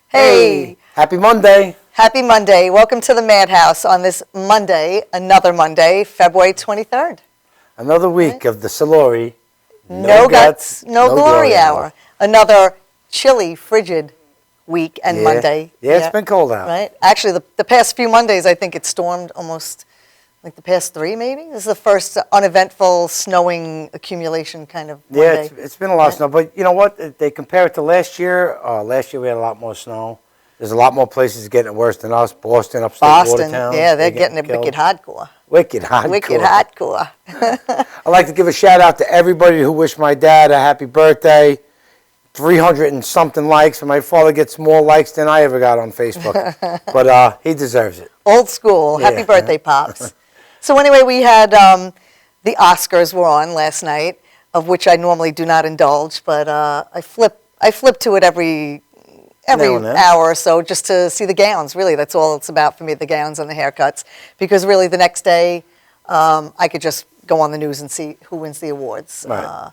Hey! Happy Monday. Happy Monday. Welcome to the Madhouse on this Monday, another Monday, February 23rd. Another week of the Soluri. No guts, no glory hour. Another chilly, frigid week and Monday. Yeah, it's been cold out. Right? Actually, the past few Mondays, I think it stormed almost like the past three, maybe? This is the first uneventful snowing accumulation kind of Monday. Yeah, it's been a lot of snow. But you know what? They compare it to last year. Last year we had a lot more snow. There's a lot more places getting it worse than us. Boston, upstate Watertown. Yeah, they're getting it wicked hardcore. Wicked hardcore. Wicked hardcore. I'd like to give a shout out to everybody who wished my dad a happy birthday. 300 and something likes, and my father gets more likes than I ever got on Facebook. But he deserves it. Old school. Happy birthday, Pops. So anyway, we had the Oscars were on last night, of which I normally do not indulge, but I flip to it every hour or so just to see the gowns. Really, that's all it's about for me, the gowns and the haircuts. Because really, the next day, I could just go on the news and see who wins the awards. Right.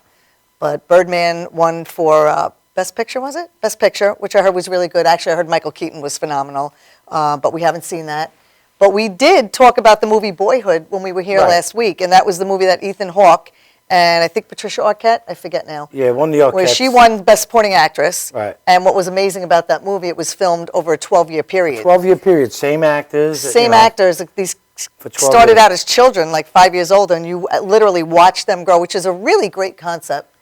But Birdman won for Best Picture, was it? Best Picture, which I heard was really good. Actually, I heard Michael Keaton was phenomenal, but we haven't seen that. But we did talk about the movie Boyhood when we were here last week, and that was the movie that Ethan Hawke and I think Patricia Arquette, I forget now. Yeah, one of the Arquettes. Where she won Best Supporting Actress. Right. And what was amazing about that movie, it was filmed over a 12-year period. 12-year period, same actors. Same actors. These started out as children, like 5 years old, and you literally watch them grow, which is a really great concept.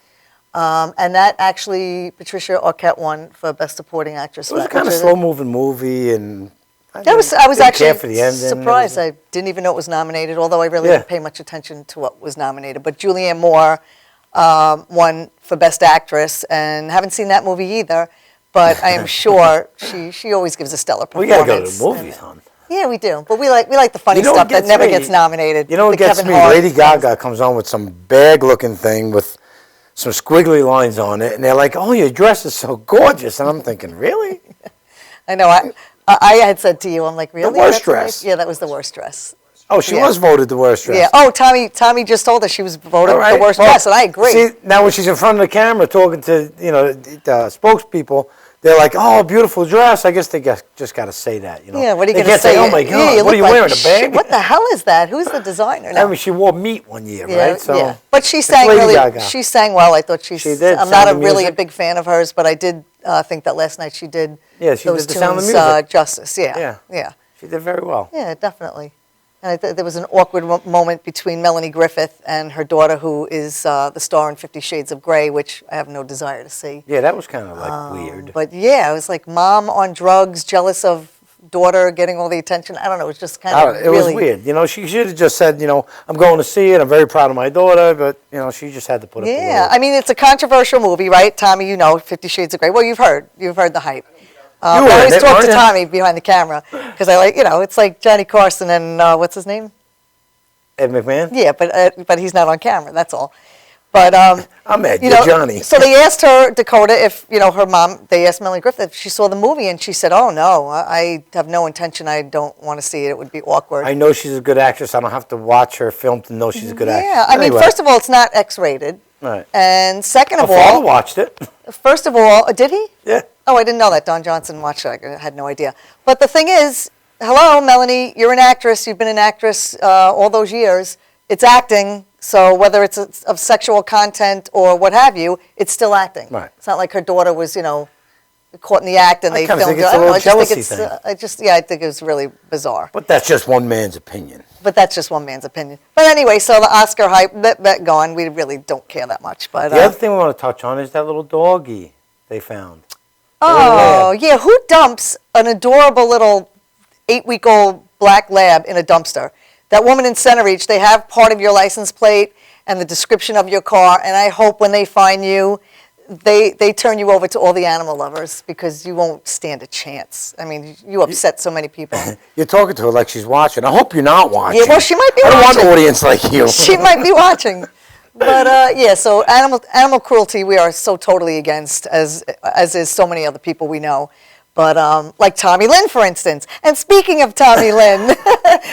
And that actually, Patricia Arquette won for Best Supporting Actress. It was a kind of slow-moving movie, and I was actually for the ending. surprised. I didn't even know it was nominated, although I really didn't pay much attention to what was nominated. But Julianne Moore won for Best Actress, and haven't seen that movie either. But I am sure she always gives a stellar performance. We gotta go to the movies, hon. Yeah, we do. But we like the funny stuff that never gets nominated. You know what gets me? Lady Gaga comes on with some bag-looking thing with some squiggly lines on it, and they're like, "Oh, your dress is so gorgeous," and I'm thinking, really? I know. I had said to you, I'm like, really? The worst dress. Yeah, that was the worst dress. Oh, she was voted the worst dress. Yeah. Oh, Tommy just told us she was voted the worst dress, and I agree. See, now when she's in front of the camera talking to the spokespeople, they're like, "Oh, beautiful dress." I guess they just got to say that, Yeah. What are you going to say? "Oh my God, yeah, what are you wearing? A bag?" What the hell is that? Who's the designer? I mean, she wore meat one year, right? So, yeah. But she sang She sang well. I thought she did. I'm not really a big fan of hers, but I did think that last night she did. Yeah, she those did the Sound of tunes, Music. Justice. Yeah. She did very well. Yeah, definitely. And there was an awkward moment between Melanie Griffith and her daughter, who is the star in 50 Shades of Grey, which I have no desire to see. Yeah, that was kind of weird. But yeah, it was like mom on drugs, jealous of daughter getting all the attention. I don't know. It was just kind of It was weird. She should have just said, "I'm going to see it. I'm very proud of my daughter," but she just had to put it. Yeah, I mean, it's a controversial movie, right, Tommy? 50 Shades of Grey. Well, you've heard the hype. I always talk to Tommy behind the camera because I like, it's like Johnny Carson and what's his name? Ed McMahon? Yeah, but he's not on camera, that's all. But I'm Ed, you're Johnny. So they asked her, Dakota, if, her mom, they asked Melanie Griffith if she saw the movie, and she said, "Oh, no, I have no intention. I don't want to see it. It would be awkward." I know she's a good actress. I don't have to watch her film to know she's a good actress. Yeah, I mean, first of all, it's not X-rated. Right. And second of all... My father watched it. First of all, did he? Yeah. Oh, I didn't know that. Don Johnson watched it. I had no idea. But the thing is, hello, Melanie, you're an actress. You've been an actress all those years. It's acting, so whether it's of sexual content or what have you, it's still acting. Right. It's not like her daughter was, caught in the act and they filmed it. I think it was really bizarre. But that's just one man's opinion. But anyway, so the Oscar hype, that gone. We really don't care that much. But the other thing we want to touch on is that little doggy they found. Oh, yeah. Who dumps an adorable little 8-week-old black lab in a dumpster? That woman in Center Reach, they have part of your license plate and the description of your car, and I hope when they find you, they turn you over to all the animal lovers because you won't stand a chance. I mean, you upset so many people. You're talking to her like she's watching. I hope you're not watching. Yeah, well, she might be watching. I don't want an audience like you. She might be watching. But, so animal cruelty we are so totally against, as is so many other people we know. But like Tommy Lynn, for instance. And speaking of Tommy Lynn,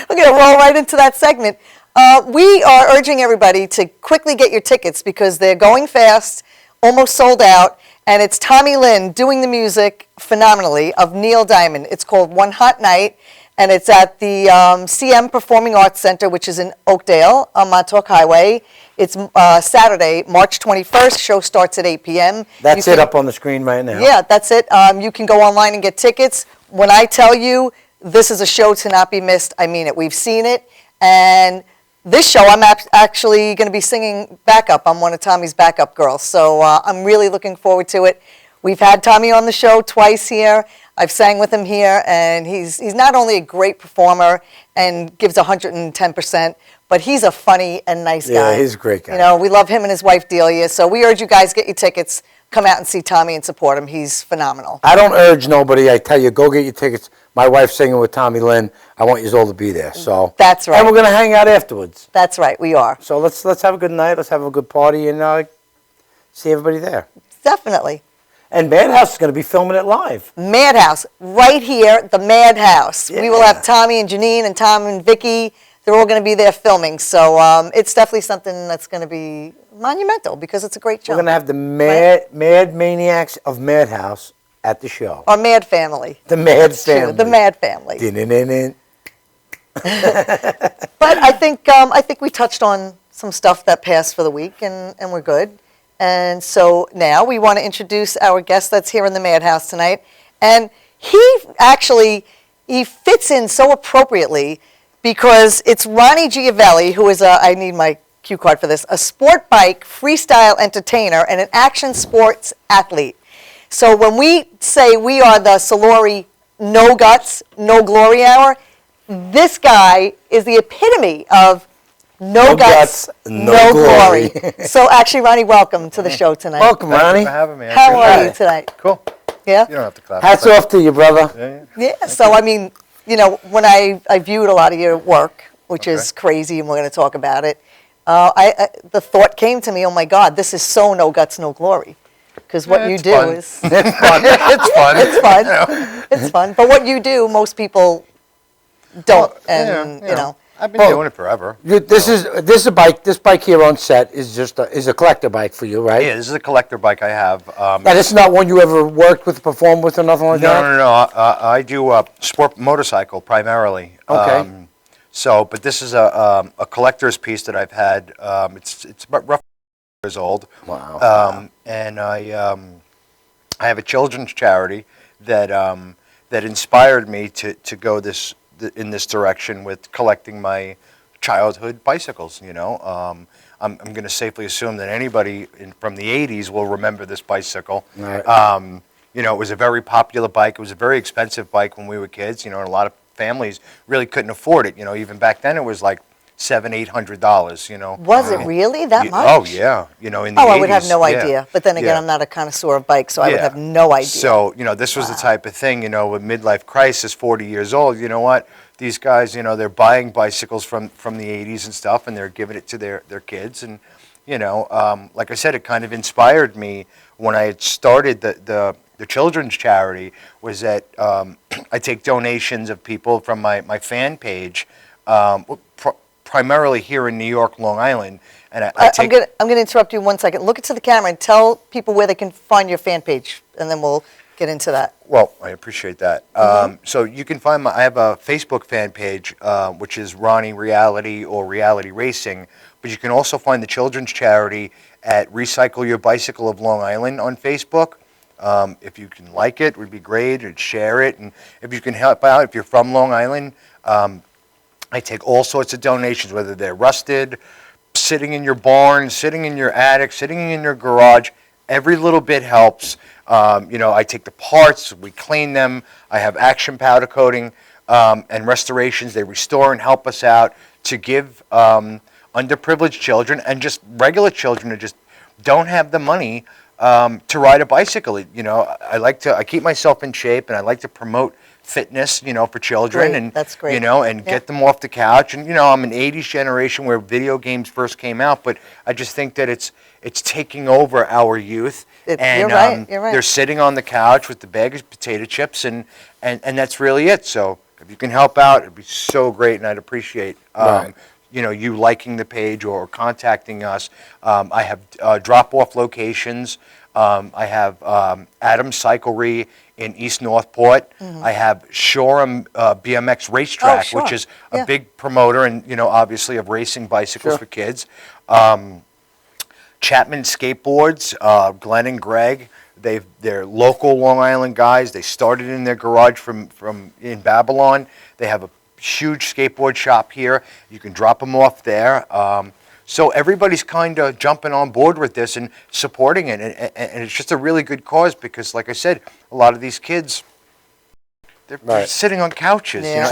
we're going to roll right into that segment. We are urging everybody to quickly get your tickets because they're going fast, almost sold out. And it's Tommy Lynn doing the music phenomenally of Neil Diamond. It's called One Hot Night, and it's at the CM Performing Arts Center, which is in Oakdale on Montauk Highway. It's Saturday, March 21st. Show starts at 8 p.m. That's it up on the screen right now. Yeah, that's it. You can go online and get tickets. When I tell you this is a show to not be missed, I mean it. We've seen it. And this show, I'm actually going to be singing backup. I'm one of Tommy's backup girls. So I'm really looking forward to it. We've had Tommy on the show twice here. I've sang with him here. And he's not only a great performer and gives 110%, but he's a funny and nice guy. Yeah, he's a great guy. You know, we love him and his wife Delia. So we urge you guys, get your tickets. Come out and see Tommy and support him. He's phenomenal. I don't urge nobody. I tell you, go get your tickets. My wife's singing with Tommy Lynn. I want you all to be there. So that's right. And we're gonna hang out afterwards. That's right. We are. So let's have a good night. Let's have a good party and see everybody there. Definitely. And Madhouse is gonna be filming it live. Madhouse, right here, the Madhouse. Yeah. We will have Tommy and Janine and Tom and Vicky. They're all going to be there filming. So it's definitely something that's going to be monumental because it's a great show. We're gonna have the Mad Maniacs of Madhouse at the show. Our Mad Family. The Mad That's true, Family. the Mad Family. Din-din-din-din. But I think we touched on some stuff that passed for the week, and we're good. And so now we want to introduce our guest that's here in the Madhouse tonight. And he fits in so appropriately because it's Ronnie Giovelli, who is I need my cue card for this, a sport bike freestyle entertainer and an action sports athlete. So when we say we are the Soluri No Guts, No Glory Hour, this guy is the epitome of no guts, no glory. So actually, Ronnie, welcome to the show tonight. Welcome, Ronnie. Thank you for having me. I How appreciate are you it. tonight? Cool. Yeah? You don't have to clap. Hats off to you, brother. Yeah, so I mean, you know, when I viewed a lot of your work, which is crazy, and we're going to talk about it, the thought came to me, oh my God, this is so no guts, no glory. Because what you It's do fun. is... It's fun. It's fun. It's fun. You know? It's fun. But what you do, most people don't. And, you know. I've been doing it forever. This is a bike. This bike here on set is just is a collector bike for you, right? Yeah, this is a collector bike I have. And it's not one you ever worked with, performed with, or nothing like that? No. I do sport motorcycle primarily. Okay. But this is a collector's piece that I've had. It's about roughly years old. Wow. And I have a children's charity that inspired me to go in this direction with collecting my childhood bicycles. You know, I'm going to safely assume that anybody from the '80s will remember this bicycle. Right. You know, it was a very popular bike. It was a very expensive bike when we were kids. You know, and a lot of families really couldn't afford it. You know, even back then it was like $700-800. You know. Was it really that much? Oh yeah. You know, in the 80s. I would have no yeah. idea. But then again, Yeah. I'm not a connoisseur of bikes, so I would Yeah. have no idea. So, you know, this was the type of thing, you know, with midlife crisis, 40 years old, you know what? These guys, you know, they're buying bicycles from the 80s and stuff, and they're giving it to their kids. And, you know, like I said, it kind of inspired me when I had started the children's charity, was that I take donations of people from my fan page, primarily here in New York, Long Island. And I take... I'm gonna interrupt you 1 second. Look into the camera and tell people where they can find your fan page, and then we'll get into that. Well, I appreciate that. So you can find I have a Facebook fan page, which is Ronnie Reality or Reality Racing, but you can also find the children's charity at Recycle Your Bicycle of Long Island on Facebook. If you can like it, would be great, and share it. And if you can help out, if you're from Long Island, I take all sorts of donations, whether they're rusted, sitting in your barn, sitting in your attic, sitting in your garage. Every little bit helps. You know, I take the parts, we clean them. I have action powder coating and restorations. They restore and help us out to give underprivileged children and just regular children who just don't have the money to ride a bicycle. You know, I keep myself in shape, and I like to promote fitness, you know, for children. Great. And That's great. You know, and get them off the couch. And you know, I'm an '80s generation where video games first came out, but I just think that it's taking over our youth. And you're right. You're right. They're sitting on the couch with the bag of potato chips, and that's really it. So if you can help out, it'd be so great, and I'd appreciate Right. you know, you liking the page or contacting us. I have drop-off locations I have Adams Cyclery in East Northport. I have Shoreham BMX Racetrack, sure. which is a Yeah. big promoter and, obviously of racing bicycles for kids. Chapman Skateboards, Glenn and Greg. They're local Long Island guys. They started in their garage from in Babylon. They have a huge skateboard shop here. You can drop them off there. So everybody's kind of jumping on board with this and supporting it, and it's just a really good cause because, like I said, a lot of these kids, they're sitting on couches. Yeah.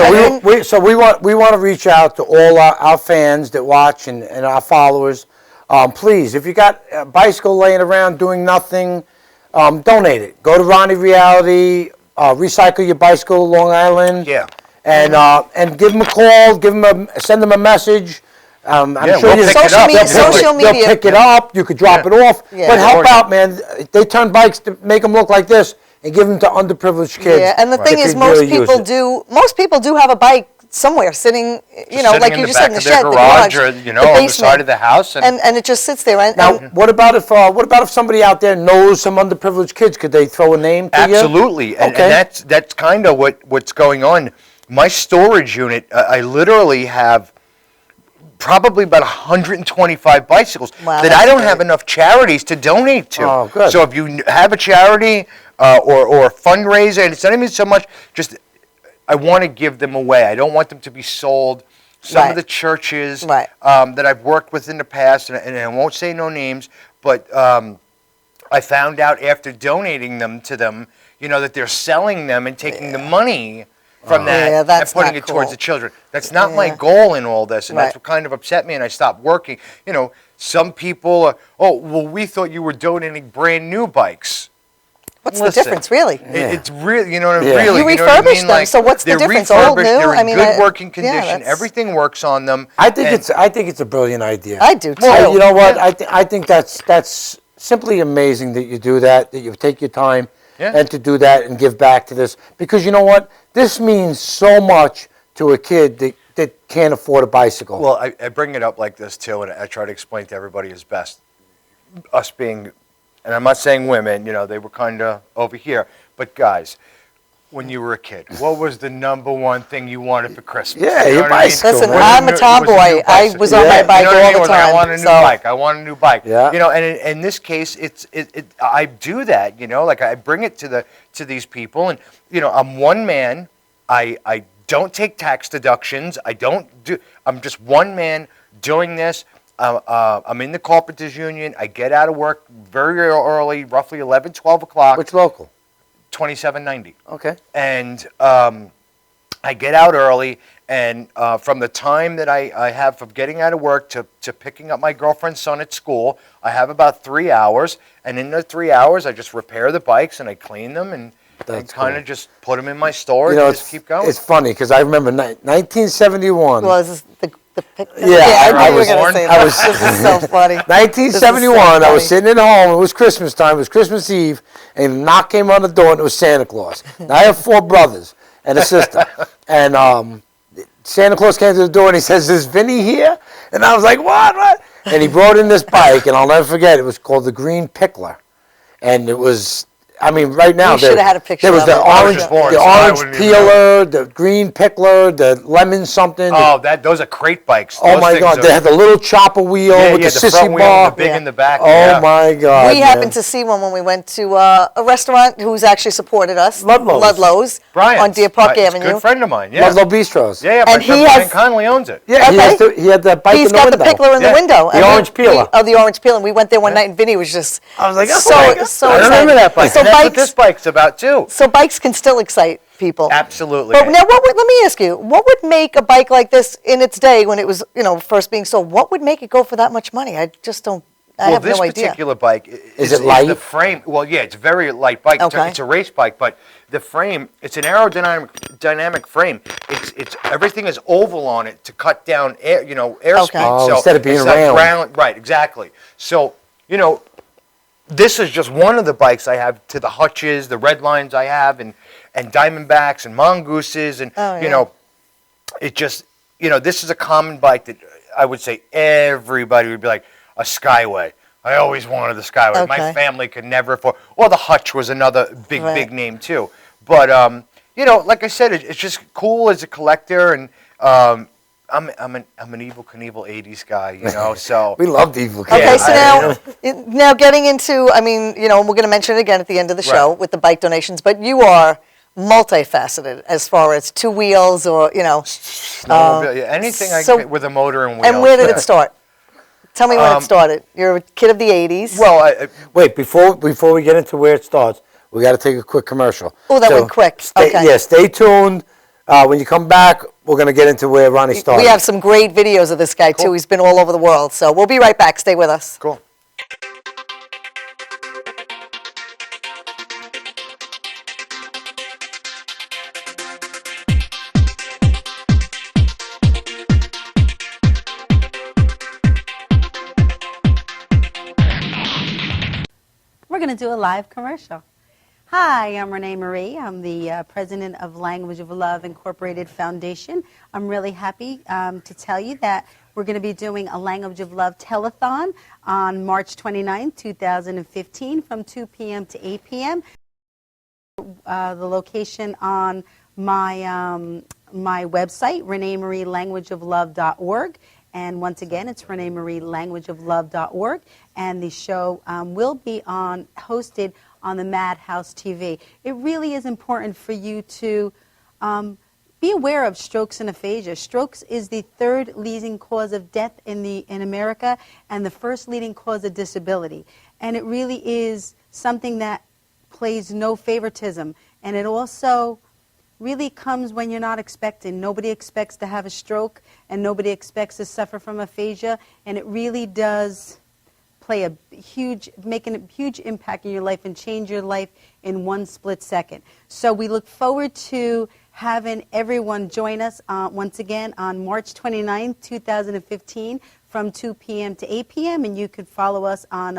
So we want to reach out to all our fans that watch and our followers. Please, if you got a bicycle laying around doing nothing, donate it. Go to Ronnie Reality, Recycle Your Bicycle, Long Island. Yeah. And give them a call, send them a message. I'm sure we'll pick it up. Social media. They'll pick it up. You could drop it off. Yeah. But help out, man. They turn bikes to make them look like this and give them to underprivileged kids. Yeah, and the thing is, most people do have a bike somewhere sitting, like you just said, in the shed, the garage, or the on the basement, side of the house, and it just sits there. Now, what about if somebody out there knows some underprivileged kids? Could they throw a name to you? Absolutely, and Okay. that's kind of what's going on. My storage unit, I literally have probably about 125 bicycles Wow, that that's I don't great. have enough charities to donate to. Oh, good. So if you have a charity or a fundraiser, and it's not even so much just I want to give them away. I don't want them to be sold. Some Right. of the churches Right. that I've worked with in the past, and I won't say no names, but I found out after donating them to them, that they're selling them and taking the money from that Yeah, and that's putting not it towards cool. the children. That's not my Yeah. goal in all this, and that's Right. what kind of upset me, and I stopped working. Some people, we thought you were donating brand new bikes. What's Listen, the difference, really? It's really, really, You you know what I refurbish mean? them, so what's the they're difference? Old, refurbished, new? They're in I mean, good working yeah, condition. that's- Everything works on them. I think and- it's a brilliant idea. I do too. Well, you know what? I think that's simply amazing that you do that you take your time and to do that and give back to this, because you know what? This means so much to a kid that can't afford a bicycle. Well, I bring it up like this too, and I try to explain to everybody as best. Us being, and I'm not saying women, they were kind of over here, but guys, when you were a kid, what was the number one thing you wanted for Christmas? Yeah, You know your what I mean? bicycle. Listen, What I'm a tomboy. I was on my bike You know what I mean? all It the was like, time. I want a new so- bike. I want a new bike. Yeah. And in this case, I do that. Like I bring it to these people, and I'm one man. I don't take tax deductions. I'm just one man doing this. I'm in the Carpenters Union. I get out of work very early, roughly 11, 12 o'clock. Which local? 2790. Okay. And I get out early, and from the time that I have from getting out of work to picking up my girlfriend's son at school, I have about 3 hours. And in the 3 hours, I just repair the bikes and I clean them and That's kind of cool. just put them in my storage and just keep going. It's funny because I remember 1971. Was the picture? Yeah, I I knew you were was going to born- say I that. was- This is so funny. 1971, I was sitting at home. It was Christmas time. It was Christmas Eve, and a knock came on the door, and it was Santa Claus. Now, I have 4 brothers and a sister, and Santa Claus came to the door, and he says, "Is Vinny here?" And I was like, "What?" And he brought in this bike, and I'll never forget. It was called the Green Pickler, and it was. I mean, right now You should have had a picture there was of the it. I was orange, just born, the so I orange wouldn't even peeler, the green pickler, the lemon something. Oh, those are crate bikes. Oh Those my things God! are- They had the little chopper wheel yeah, with yeah, the the sissy front wheel, bar. the big in the back. Oh yeah. my God! We happened to see one when we went to a restaurant who's actually supported us. Ludlow's. Ludlow's. Brian's, On Deer Park it's a Avenue. good friend of mine. Yeah, Ludlow Bistros. yeah, And my he friend has- Brian Connolly owns it. Yeah, Okay. he had the bike He's in the got window. the pickler in the Yeah. window. The orange peeler. The orange peeler. And we went there one night, and Vinny was just. I was like, oh so, my God. so I remember excited. that bike. So And that's what bikes, this bike's about too. so bikes can still excite people. Absolutely. But now, let me ask you, what would make a bike like this in its day when it was, first being sold? What would make it go for that much money? I just don't. I have this no idea. particular bike Is it light? the frame. Well, yeah, it's a very light bike. Okay. It's a race bike, but the frame, it's an aerodynamic frame. It's everything is oval on it to cut down air, airspeed. Okay. Oh, So instead of being it's not round. right? Exactly. So this is just one of the bikes I have to the Hutches, the Red Lines I have, and Diamondbacks and Mongooses, and Oh, yeah. it just this is a common bike that I would say everybody would be like a Skyway, I always wanted the Skywards. My Okay. family could never afford. Or the Hutch was another big Right. name too. But you know, like I said, it's just cool as a collector, and I'm an Evil Knievel '80s guy, you know. So We loved Evil Okay, Knievel. so now getting into, I mean, you know, we're going to mention it again at the end of the show Right. with the bike donations, but you are multifaceted as far as two wheels or, you know. snowmobile, anything so- with a motor and wheels. And where did it start? Tell me when it started. You're a kid of the 80s. Well, Wait, before we get into where it starts, we got to take a quick commercial. Oh, that went quick. Okay. Yeah, stay tuned. When you come back, we're going to get into where Ronnie started. We have some great videos of this guy, too. He's been all over the world. So we'll be right back. Stay with us. cool. We're going to do a live commercial. Hi, I'm Renee Marie. I'm the president of Language of Love Incorporated Foundation. I'm really happy to tell you that we're going to be doing a Language of Love telethon on March 29, 2015 from 2 p.m. to 8 p.m. The location on my website, ReneeMarieLanguageOfLove.org. And once again, it's ReneeMarieLanguageOfLove.org. And the show will be hosted on the Madhouse TV. It really is important for you to be aware of strokes and aphasia. Strokes is the third leading cause of death in America and the first leading cause of disability. And it really is something that plays no favoritism. And it also really comes when you're not expecting. Nobody expects to have a stroke, and nobody expects to suffer from aphasia, and it really does make a huge impact in your life and change your life in one split second. So we look forward to having everyone join us once again on March 29, 2015 from 2 p.m. to 8 p.m. And you could follow us on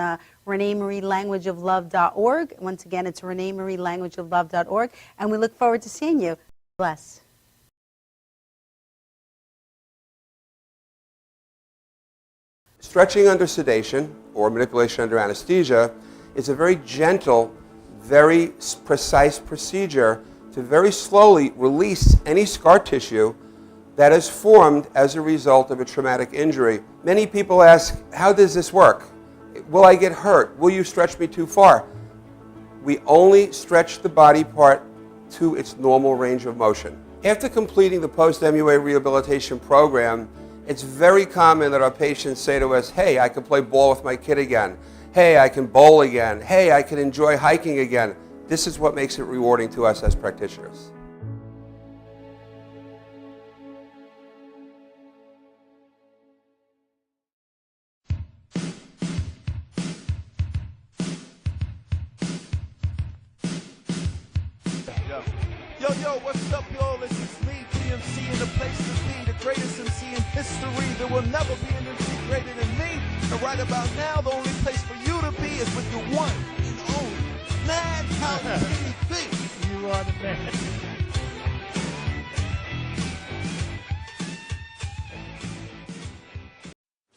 ReneeMarieLanguageOfLove.org. Once again, it's ReneeMarieLanguageOfLove.org. And we look forward to seeing you. Bless. Stretching under sedation or manipulation under anesthesia is a very gentle, very precise procedure to very slowly release any scar tissue that is formed as a result of a traumatic injury. Many people ask, how does this work? Will I get hurt? Will you stretch me too far? We only stretch the body part to its normal range of motion. After completing the post-MUA rehabilitation program, it's very common that our patients say to us, hey, I can play ball with my kid again. Hey, I can bowl again. Hey, I can enjoy hiking again. This is what makes it rewarding to us as practitioners. Yo, what's up, y'all? This is me, GMC, in the place to be, the greatest MC in history. There will never be an MC greater than me. And right about now, the only place for you to be is with your one and only Madhouse TV. You are the man.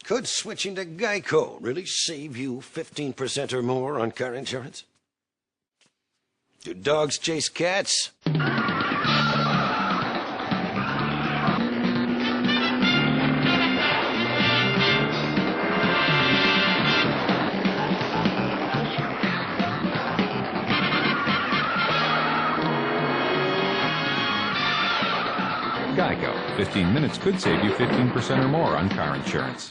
Could switching to Geico really save you 15% or more on car insurance? Do dogs chase cats? Geico. 15 minutes could save you 15% or more on car insurance.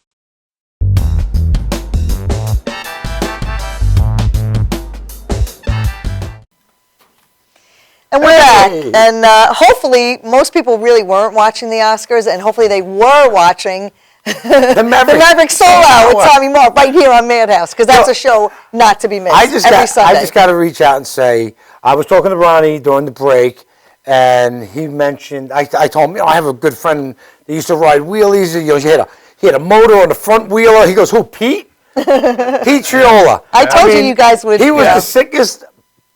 And we're back. And hopefully, most people really weren't watching the Oscars, and hopefully they were watching The Maverick Soul Hour with Tommy Mark right here on Madhouse, because that's a show not to be missed every Sunday. I just got to reach out and say, I was talking to Ronnie during the break, and he mentioned, I told him, I have a good friend that used to ride wheelies. He had a motor on the front wheeler. He goes, who, Pete? Pete Triola. I told you guys would. He was the sickest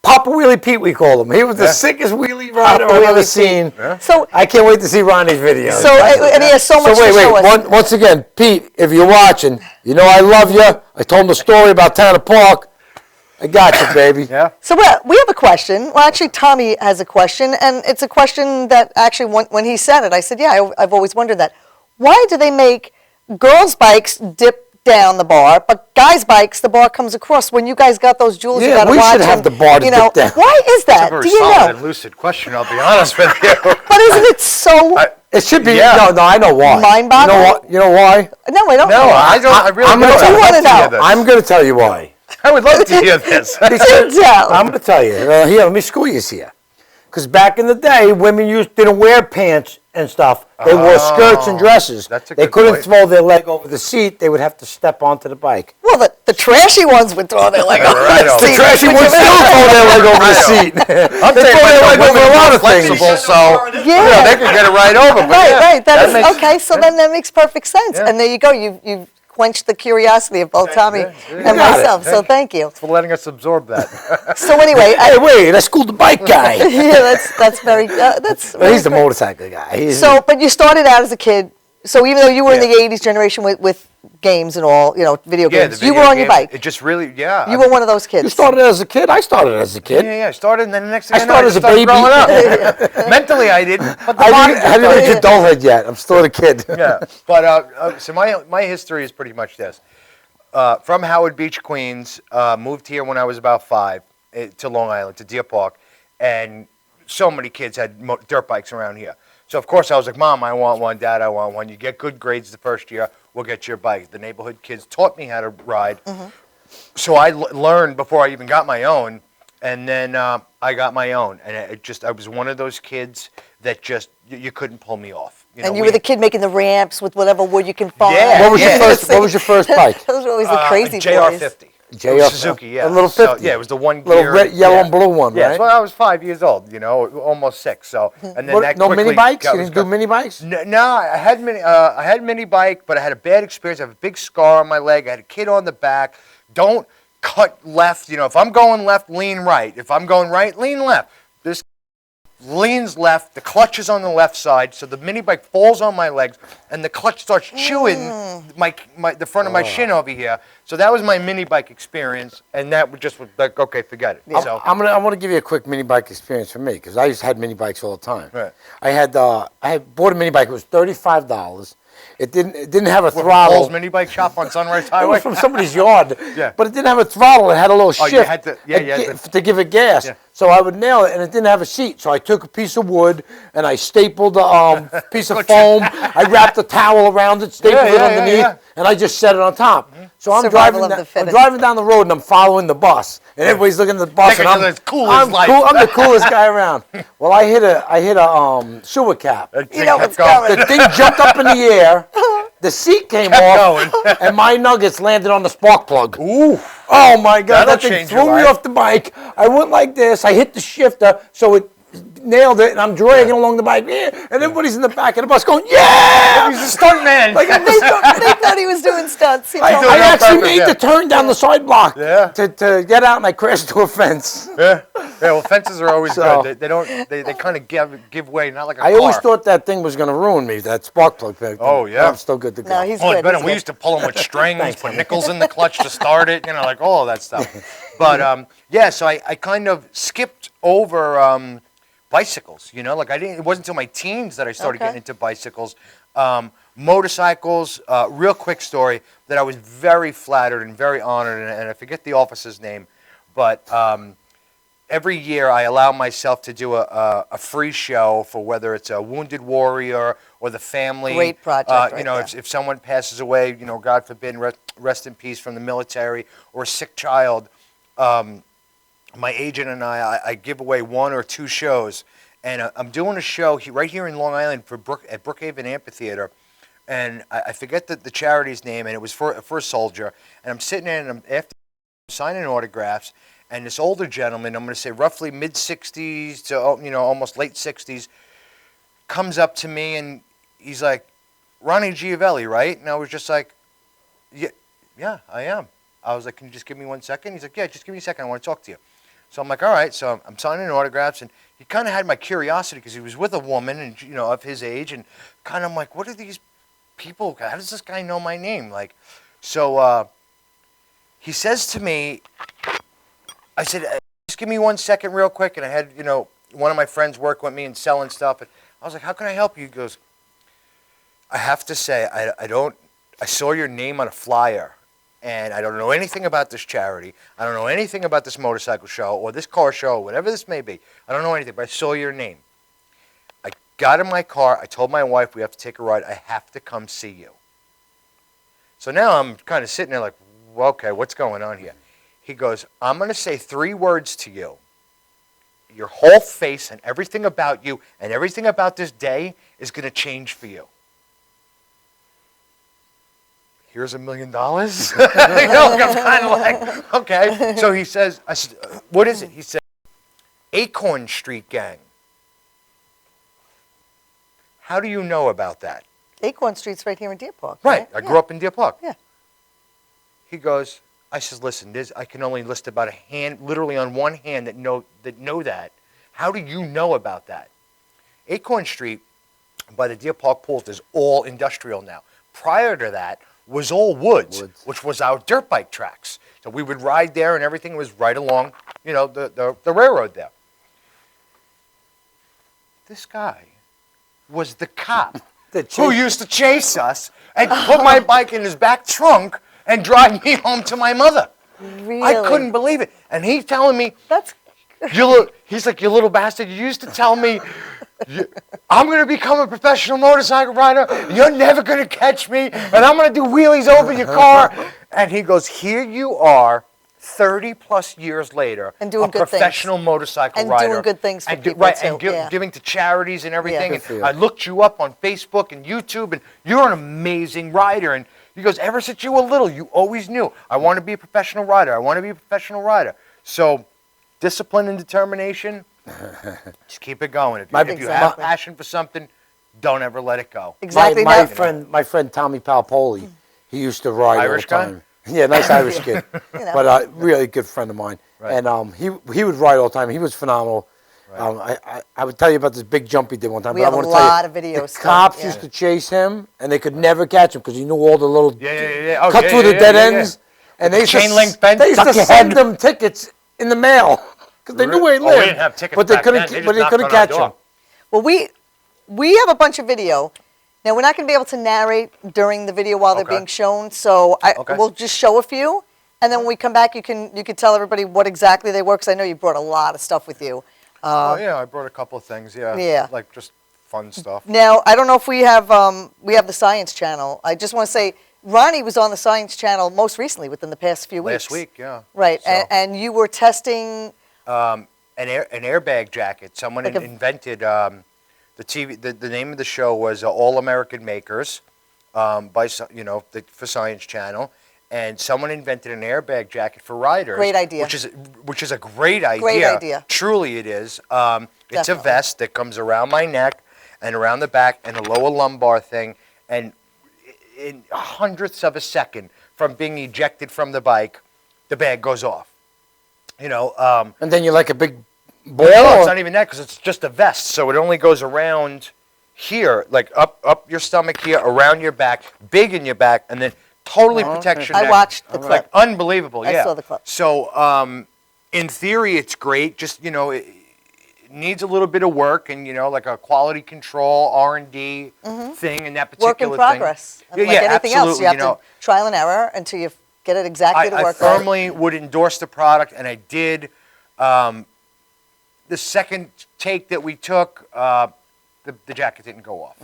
Papa Wheelie Pete, we call him. He was the sickest wheelie rider I've ever seen. So, I can't wait to see Ronnie's video. so and he has so much to show us. Once again, Pete, if you're watching, you know I love you. I told him the story about Tanner Park. I got you, baby. Yeah. So we have a question. Well, actually, Tommy has a question, and it's a question that actually, when he said it, I said, yeah, I've always wondered that. Why do they make girls' bikes dip down the bar, but guys' bikes, the bar comes across? When you guys got those jewels, you got to watch. Yeah, we should have the bar to dip down. Why is that? It's a very Do you solid know? and lucid question, I'll be honest with you. But isn't it so It should be. Yeah. No, I know why. mind-boggling? You know why? No, I don't No, know. I don't. I really I'm don't. gonna- You wanna know. I'm going to tell you why. I would love to hear this. Tell. I'm going to tell you. Here, let me school you here. Because back in the day, women didn't wear pants and stuff. They wore skirts and dresses. That's a They good couldn't point. throw their leg over the seat. They would have to step onto the bike. Well, the trashy ones would throw their leg over Right the on. seat. The trashy ones still throw their leg over the seat. I'm They saying throw their leg over a lot of things. flexible, so Yeah. they can get it right over. But Right, yeah, right. That is makes- okay. So then that makes perfect sense. Yeah. And there you go. You quenched the curiosity of both Tommy and got it. myself. So thank you. For letting us absorb that. So anyway, Hey, wait, I schooled the bike guy. yeah, that's very that's. Well, he's the very good. motorcycle guy. So, but you started out as a kid. So even though you were in the '80s generation with games and all, video Yeah, games, the you were video on your games, bike. It just really, yeah. You were one of those kids. You started as a kid. I started as a kid. Yeah, I started, and then the next thing I I know, started as a just baby. growing up. Mentally, I didn't, but the I body haven't did. reached adulthood yet. I'm still a kid. Yeah, but so my history is pretty much this. From Howard Beach, Queens, moved here when I was about 5 to Long Island, to Deer Park, and so many kids had dirt bikes around here. So of course I was like, Mom, I want one. Dad, I want one. You get good grades the first year, we'll get your bike. The neighborhood kids taught me how to ride. So I learned before I even got my own, and then I got my own, and I was one of those kids that just you couldn't pull me off. And you were the kid making the ramps with whatever wood you can find. Yeah, What was your first bike? Those were always the crazy boys. JR50. JR50. Suzuki, yeah. A little So, 50. yeah, it was the one Little gear. red, yellow, yeah. and blue one, Yeah, right? well, I was 5 years old, almost 6. So, and then that No quickly mini bikes? got- You didn't do mini bikes? No, I had mini bike, but I had a bad experience. I have a big scar on my leg. I had a kid on the back. Don't cut left. If I'm going left, lean right. If I'm going right, lean left. This leans left. The clutch is on the left side, so the mini bike falls on my legs, and the clutch starts chewing the front of my shin over here. So that was my mini bike experience, and that was just like, okay, forget it. So I want to give you a quick mini bike experience for me because I used to had mini bikes all the time. Right. I had bought a mini bike. It was $35. It didn't have a Paul's throttle. mini bike shop on Sunrise It Highway. was from somebody's yard. Yeah. But it didn't have a throttle. It had a little Oh, shift. you had to- yeah, you had to- to give it gas. Yeah. So I would nail it, and it didn't have a seat. So I took a piece of wood and I stapled a piece of foam. I wrapped a towel around it, stapled it yeah, underneath, yeah. and I just set it on top. So I'm Survival of driving, the I'm fittest. driving down the road and I'm following the bus, and everybody's looking at the bus, Thinking and you're the coolest life. I'm the coolest guy around. Well, I hit a sewer cap. You know what's Kept going. coming. The thing jumped up in the air. The seat came off, going. and my nuggets landed on the spark plug. Ooh. Oh my God! That'll That thing change threw your me life. off the bike. I went like this. I hit the shifter, so it nailed it, and I'm dragging along the bike. Yeah, and everybody's in the back of the bus going, "Yeah!" He's a stunt man. Like They thought he was doing stunts. He I told me. it on actually purpose, made yeah. the turn down the side block Yeah. to get out, and I crashed into a fence. Yeah. Well, fences are always So- good. They kind of give way, not like a I car. always thought that thing was going to ruin me, that spark plug thing. Oh, yeah. I'm still good to go. No, he's Oh, good. better. he's We good. used to pull them with strings, put nickels in the clutch to start it, like all of that stuff. But yeah, so I kind of skipped over bicycles. Like it wasn't until my teens that I started Okay. getting into bicycles. Motorcycles. Real quick story that I was very flattered and very honored, and I forget the officer's name, but every year I allow myself to do a free show for whether it's a wounded warrior or the family. Great project right there. If someone passes away, God forbid, rest in peace from the military, or a sick child, my agent and I give away 1 or 2 shows. And I'm doing a show right here in Long Island at Brookhaven Amphitheater. And I forget the charity's name, and it was for a soldier. And I'm sitting in, and after signing autographs, and this older gentleman, I'm going to say roughly mid-60s to almost late 60s, comes up to me and he's like, "Ronnie Giovelli, right?" And I was just like, "Yeah, I am." I was like, "Can you just give me 1 second?" He's like, "Yeah, just give me a second. I want to talk to you." So I'm like, all right. So I'm signing autographs, and he kind of had my curiosity because he was with a woman, and of his age, and kind of I'm like, what are these people? How does this guy know my name? Like, so he says to me, I said, just give me 1 second real quick. And I had, one of my friends work with me and selling stuff. And I was like, how can I help you? He goes, I have to say, I saw your name on a flyer, and I don't know anything about this charity. I don't know anything about this motorcycle show or this car show, whatever this may be. I don't know anything, but I saw your name. I got in my car. I told my wife we have to take a ride. I have to come see you. So now I'm kind of sitting there like, well, okay, what's going on here? He goes, I'm going to say 3 words to you. Your whole face and everything about you and everything about this day is going to change for you. Here's $1 million. I'm kind of like, okay. So he says, I said, what is it? He said, Acorn Street Gang. How do you know about that? Acorn Street's right here in Deer Park. Right. I grew up in Deer Park. Yeah. He goes, I says, listen, I can only list about a hand, literally on one hand that know that. How do you know about that? Acorn Street by the Deer Park pools is all industrial now. Prior to that was all woods, which was our dirt bike tracks. So we would ride there and everything was right along, the railroad there. This guy was the cop who used to chase us and put my bike in his back trunk and drive me home to my mother. Really? I couldn't believe it. And he's telling me, That's he's like, you little bastard, you used to tell me, I'm going to become a professional motorcycle rider, you're never going to catch me, and I'm going to do wheelies over your car. And he goes, here you are, 30 plus years later, And doing a good professional motorcycle And rider. doing good things for and people, right, too, and yeah. giving to charities and everything. Yeah. And Good for you. I looked you up on Facebook and YouTube, and you're an amazing rider. And he goes, ever since you were little, you always knew, I want to be a professional rider. I want to be a professional rider. So discipline and determination, just keep it going. If you have Exactly. passion for something, don't ever let it go. exactly my now. my friend Tommy Palpoli, he used to ride Irish all the guy? time. Yeah, nice Irish kid, know. but really good friend of mine. Right. And he would ride all the time. He was phenomenal. Right. I would tell you about this big jump he did one time. We but have I a want to tell you, lot of videos. The cops yeah. used to chase him, and they could never catch him because he knew all the little Yeah. Oh, cut yeah, through the yeah, dead yeah, yeah. ends. And they used to chain link fence, They used duck to your send head. them tickets in the mail because they knew where he lived. Oh, we didn't have tickets but they back couldn't. then. They But just they knocked couldn't on our catch him. door. Well, we have a bunch of video. Now, we're not going to be able to narrate during the video while they're Okay. being shown, so Okay. we'll just show a few, and then when we come back, you can tell everybody what exactly they were, because I know you brought a lot of stuff with you. Oh, yeah, I brought a couple of things, yeah. Yeah. Like just fun stuff. Now, I don't know if we have the Science Channel. I just want to say, Ronnie was on the Science Channel most recently, within the past few weeks. Last week, yeah. Right, So, and you were testing. an airbag jacket. Someone Like a- invented the TV. The name of the show was All American Makers, for Science Channel, and someone invented an airbag jacket for riders. Great idea. Which is a great idea. Great idea. Truly, it is. It's a Definitely. vest that comes around my neck and around the back and a lower lumbar thing, and in hundredths of a second from being ejected from the bike, the bag goes off. And then you're like a big ball. No, it's not even that because it's just a vest, so it only goes around here, like up your stomach here, around your back, big in your back, and then totally protects your I neck. watched the It's clip. like unbelievable. I Yeah. saw the clip. So, in theory, it's great. Just it needs a little bit of work and like a quality control R&D thing in that particular Work in thing. progress. I mean, Yeah, like yeah, anything else, absolutely, you have to trial and error until you get it exactly to I work right. firmly would endorse the product, and I did. The second take that we took, the jacket didn't go off,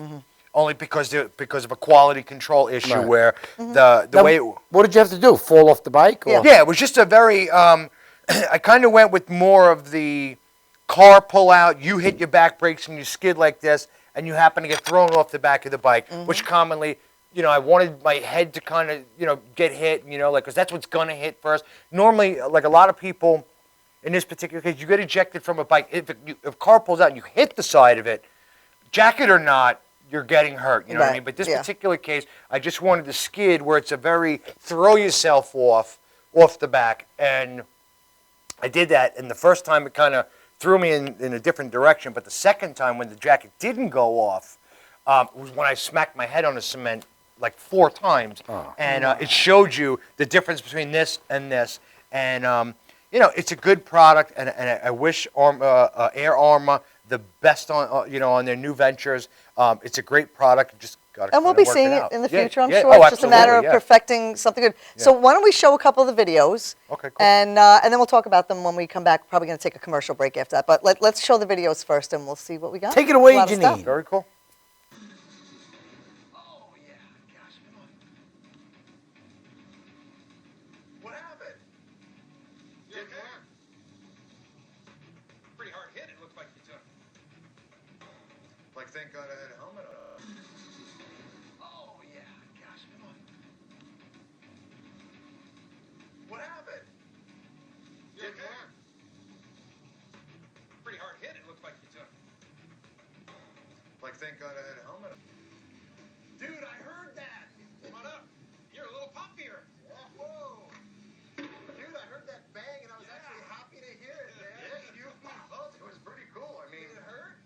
only because of a quality control issue Right. where the Now, way. what did you have to do? Fall off the bike? Or? Yeah, it was just a very. I kind of went with more of the car pull out. You hit your back brakes and you skid like this, and you happen to get thrown off the back of the bike, which commonly. I wanted my head to kind of, get hit, because that's what's going to hit first. Normally, like a lot of people, in this particular case, you get ejected from a bike. If a car pulls out and you hit the side of it, jacket or not, you're getting hurt. You know what I Right, mean? But this yeah. particular case, I just wanted to skid where it's a very throw yourself off the back. And I did that, and the first time it kind of threw me in a different direction, but the second time when the jacket didn't go off was when I smacked my head on the cement like 4 times, and it showed you the difference between this and this. And it's a good product, and I wish Air Arma the best on on their new ventures. It's a great product. Just got to And we'll be work seeing it it in the Yeah, future, I'm yeah. sure. Oh, It's just a matter of absolutely, yeah. perfecting something good. So why don't we show a couple of the videos? Okay, cool. And then we'll talk about them when we come back. Probably going to take a commercial break after that. But let's show the videos first, and we'll see what we got. Take it away, A lot of stuff. Janine. Very cool. Oh, yeah. Gosh, come on. What happened? You okay? Pretty hard hit, it looked like you took. Like, thank God I had a helmet on. Oh, yeah. Gosh, come on. What happened? You okay? Pretty hard hit, it looked like you took. Like, thank God I had a helmet on. Dude, I heard that. Come on up. You're a little pop here. Yeah. Whoa. Dude, I heard that bang, and I was actually happy to hear it, man. Yeah, you felt it was pretty cool. I mean, did it hurt?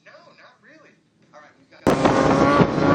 No, not really. All right, we've got.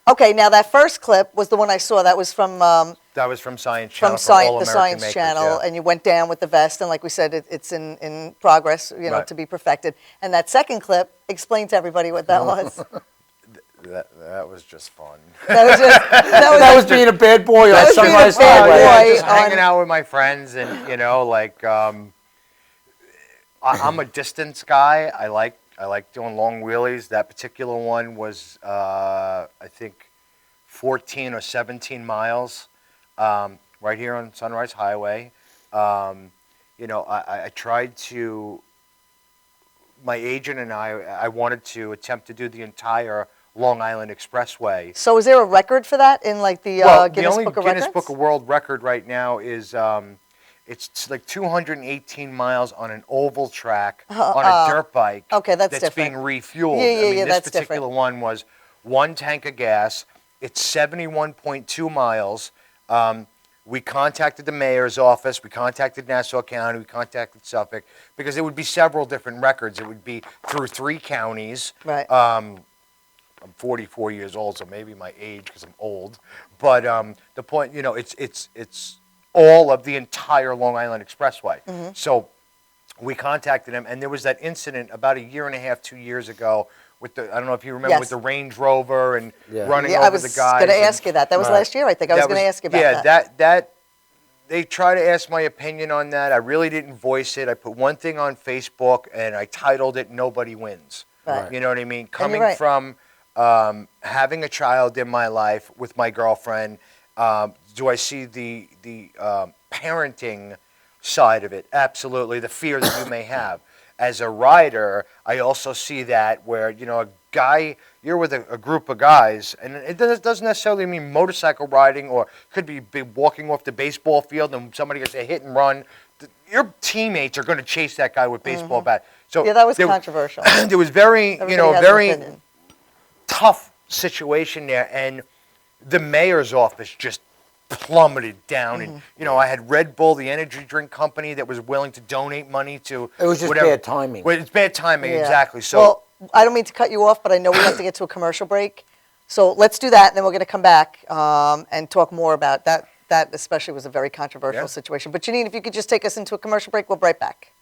Okay, now that first clip was the one I saw. That was from That was from Science Channel. from All the American Science Makers, Channel, yeah. and you went down with the vest, and like we said, it's in progress, Right. to be perfected. And that second clip, explain to everybody what that was. That was just fun. That was being a bad boy on was being a Sunrise bad Highway. boy. Just hanging out with my friends, and I'm a distance guy. I like doing long wheelies. That particular one was I think 14 or 17 miles, right here on Sunrise Highway. I tried to. My agent and I wanted to attempt to do the entire Long Island Expressway. So is there a record for that in like the Well, Guinness the only Book of Guinness Records? Book of World Record right now is it's like 218 miles on an oval track on a dirt bike. Okay, that's being different. refueled. Yeah, This that's particular different. one was 1 tank of gas. It's 71.2 miles. We contacted the mayor's office. We contacted Nassau County. We contacted Suffolk because it would be several different records. It would be through 3 counties. Right. I'm 44 years old, so maybe my age because I'm old. But the point, it's all of the entire Long Island Expressway. Mm-hmm. So we contacted him, and there was that incident about 1.5 years, 2 years ago with the, I don't know if you remember, Yes. with the Range Rover and running Yeah, over I was the guys. going to and- ask you that. That was Right. last year, I think. I was going to ask you about yeah, that. that they try to ask my opinion on that. I really didn't voice it. I put one thing on Facebook, and I titled it "Nobody Wins." Right. You know what I mean? you're Coming right. from having a child in my life with my girlfriend, do I see the parenting side of it? Absolutely, the fear that you may have. As a rider, I also see that where, a guy, you're with a group of guys, and it doesn't necessarily mean motorcycle riding, or could be walking off the baseball field and somebody gets a hit and run. Your teammates are going to chase that guy with baseball bat. So Yeah, that was there- controversial. There was very, Everybody has an very opinion. tough situation there, and the mayor's office just plummeted down. And I had Red Bull, the energy drink company, that was willing to donate money to. It was just whatever. bad timing. Well, it's bad timing, Yeah. exactly. So well, I don't mean to cut you off, but I know we have to get to a commercial break. So let's do that, and then we're going to come back and talk more about that. That especially was a very controversial Yeah. situation. But Janine, if you could just take us into a commercial break, we'll be right back.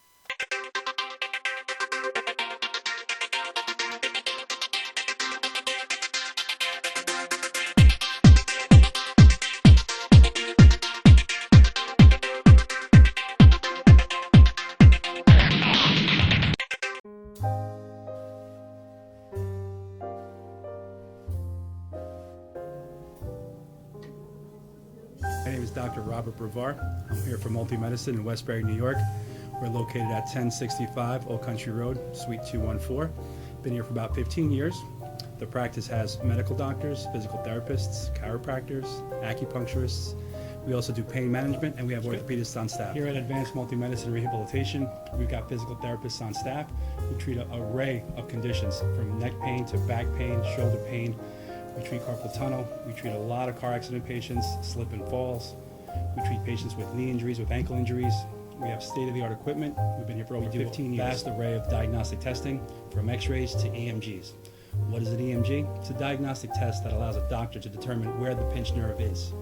My name Brevard. I'm here for Multi-Medicine in Westbury, New York. We're located at 1065 Old Country Road, Suite 214. Been here for about 15 years. The practice has medical doctors, physical therapists, chiropractors, acupuncturists. We also do pain management, and we have orthopedists on staff. Here at Advanced Multi-Medicine Rehabilitation, we've got physical therapists on staff who treat an array of conditions, from neck pain to back pain, shoulder pain. We treat carpal tunnel. We treat a lot of car accident patients, slip and falls. We treat patients with knee injuries, with ankle injuries. We have state-of-the-art equipment. We've been here for over 15 years. Vast array of diagnostic testing, from x-rays to EMGs. What is an EMG? It's a diagnostic test that allows a doctor to determine where the pinched nerve is.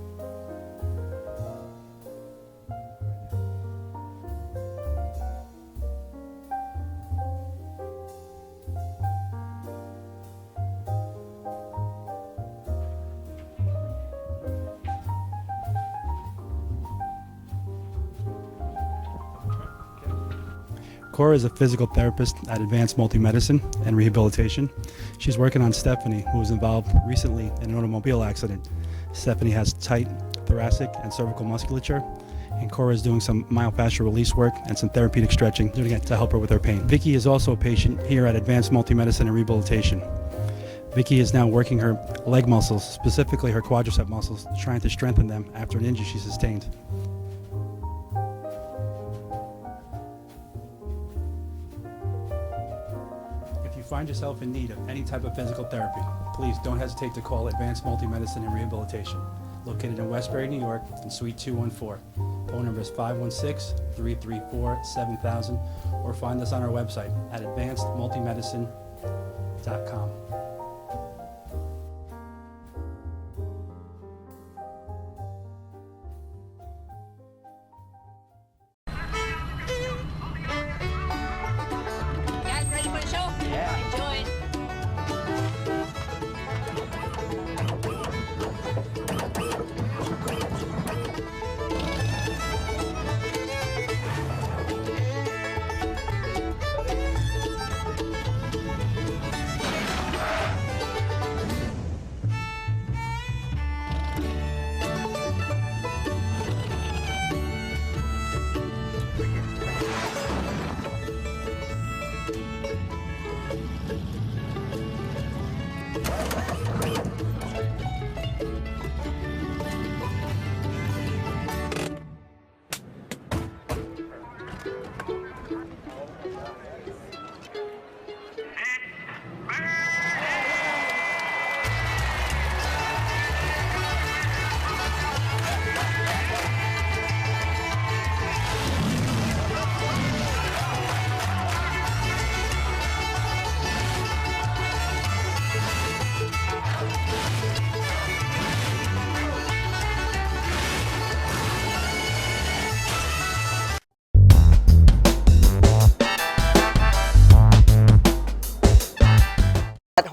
Cora is a physical therapist at Advanced Multi-Medicine and Rehabilitation. She's working on Stephanie, who was involved recently in an automobile accident. Stephanie has tight thoracic and cervical musculature, and Cora is doing some myofascial release work and some therapeutic stretching, doing it to help her with her pain. Vicky is also a patient here at Advanced Multi-Medicine and Rehabilitation. Vicky is now working her leg muscles, specifically her quadricep muscles, trying to strengthen them after an injury she sustained. If you find yourself in need of any type of physical therapy, please don't hesitate to call Advanced Multi-Medicine and Rehabilitation, located in Westbury, New York, in Suite 214. Phone number is 516-334-7000, or find us on our website at advancedmultimedicine.com. Guys, ready for the show? Yeah. Enjoy it.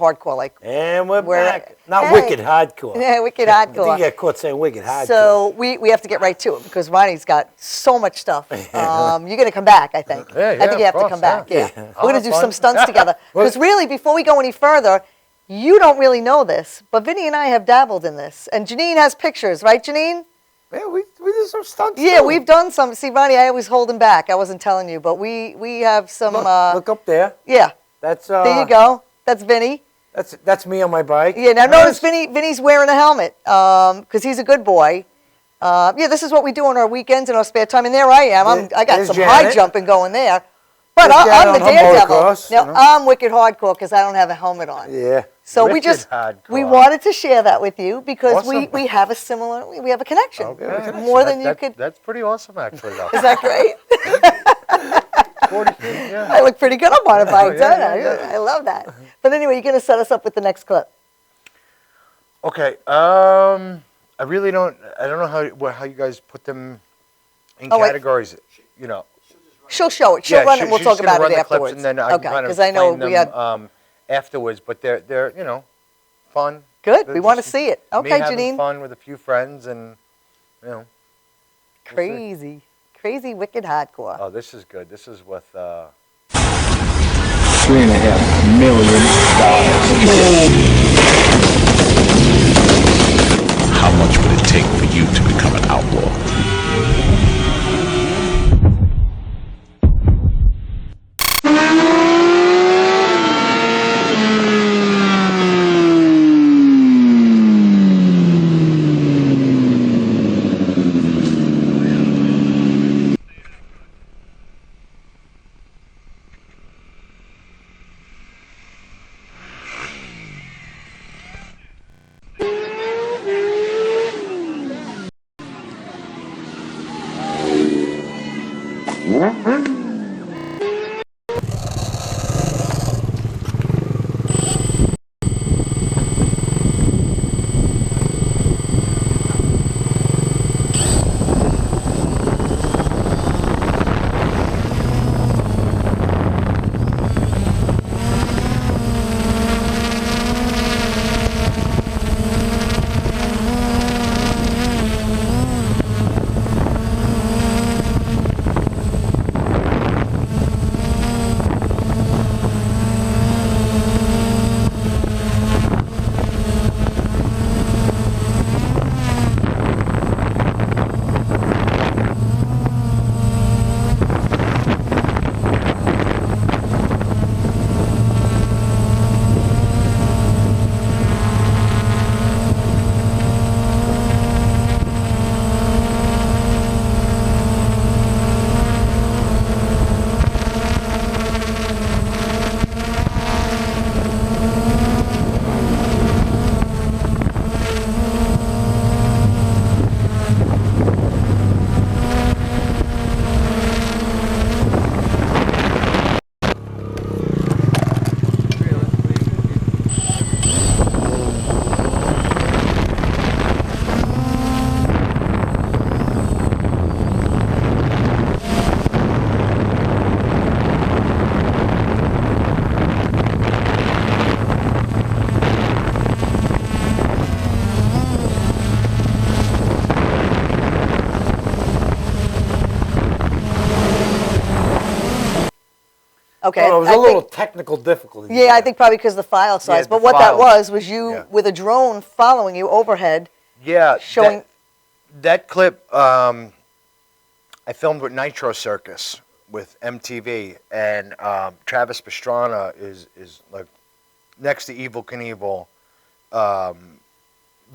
Hardcore, like And we're We're- back. Not Hey. wicked hardcore. yeah, wicked I think you hardcore. got caught saying wicked hardcore. So we have to get right to it because Ronnie's got so much stuff. You're going to come back, I think. Yeah, I yeah, think you have of to course, come back. yeah. Yeah. I'll We're going have to do fun. some stunts together. Because really, before we go any further, you don't really know this, but Vinny and I have dabbled in this. And Janine has pictures, right, Janine? Yeah, we did some stunts. Yeah, too. we've done some. See, Ronnie, I always hold him back. I wasn't telling you, but we have some. Look up there. Yeah, That's there you go. That's Vinny. That's me on my bike. Yeah, now notice Vinny's wearing a helmet because he's a good boy. Yeah, this is what we do on our weekends in our spare time, and there I am. I got There's some Janet. high jumping going there. But There's Janet I'm the on her daredevil. motocross, Now, you know. I'm wicked hardcore because I don't have a helmet on. Yeah. So we Wicked just hardcore. we wanted to share that with you because Awesome. we have a similar we have a connection. Okay. More than you could. That's pretty awesome, actually, though. Is that great? 40 feet, yeah. I look pretty good on a bike, yeah, don't I? yeah. I love that. But anyway, you're going to set us up with the next clip. Okay. I really don't. I don't know how you guys put them in Oh, wait. categories. You know. She'll show it. She'll run it. We'll she's talk gonna about run it the clips, afterwards. and then I Okay, can kind of because I know explain we had them afterwards. But they're fun. good. They're We want to just see it. me Okay, having Janine. fun with a few friends, and Crazy, wicked hardcore. oh, this is good. This is with. $3.5 million. How much would it take for you to become an outlaw? Okay. Oh, it was I a little think, technical difficulty. yeah, I think probably because the file size. the But what that files. was you Yeah. with a drone following you overhead. Yeah, Showing- that clip. I filmed with Nitro Circus with MTV, and Travis Pastrana is like next to Evel Knievel,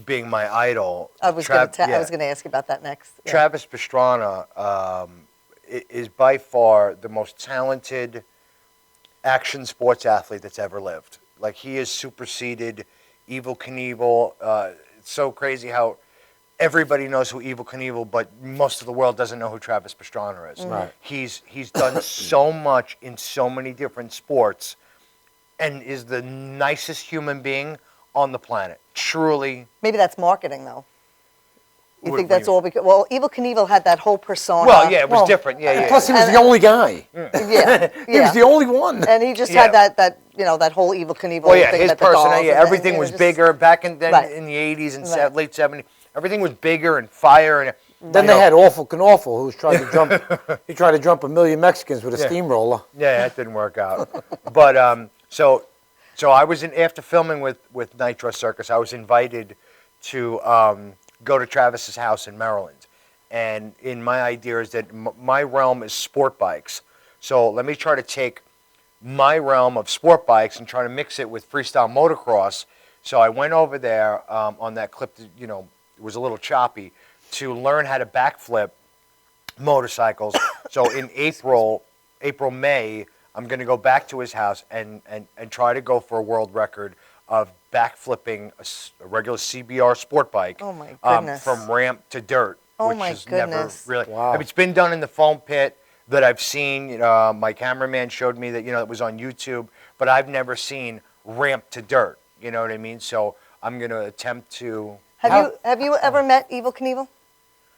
being my idol. I was going to ask you about that next. Yeah. Travis Pastrana is by far the most talented action sports athlete that's ever lived. Like, he has superseded Evel Knievel. It's so crazy how everybody knows who Evel Knievel, but most of the world doesn't know who Travis Pastrana is. Right. He's done so much in so many different sports, and is the nicest human being on the planet. Truly. Maybe that's marketing, though. You What- think what that's do you- all because, well, Evel Knievel had that whole persona. Well, yeah, it was different. Yeah. Plus, he was the only guy. Yeah, He was the only one. And he just Yeah. had that that whole Evel Knievel Well, yeah, thing. his that the dolls personality, and everything you know, was just- bigger back in Right. in the 80s and Right. late 70s. Everything was bigger and fire. And Then you they know, had Awful Knaufel, who was trying to jump. He tried to jump a million Mexicans with a Yeah. steamroller. Yeah, that didn't work out. But so I was after filming with Nitro Circus, I was invited to go to Travis's house in Maryland, and in my idea is that my realm is sport bikes. So let me try to take my realm of sport bikes and try to mix it with freestyle motocross. So I went over there on that clip. It was a little choppy, to learn how to backflip motorcycles. So in April, May, I'm going to go back to his house and try to go for a world record of backflipping a regular CBR sport bike. Oh my goodness. From ramp to dirt. Oh which my is goodness. never really. Wow. It's been done in the foam pit that I've seen. My cameraman showed me that it was on YouTube, but I've never seen ramp to dirt. You know what I mean? So I'm going to attempt to. Have you ever met Evel Knievel?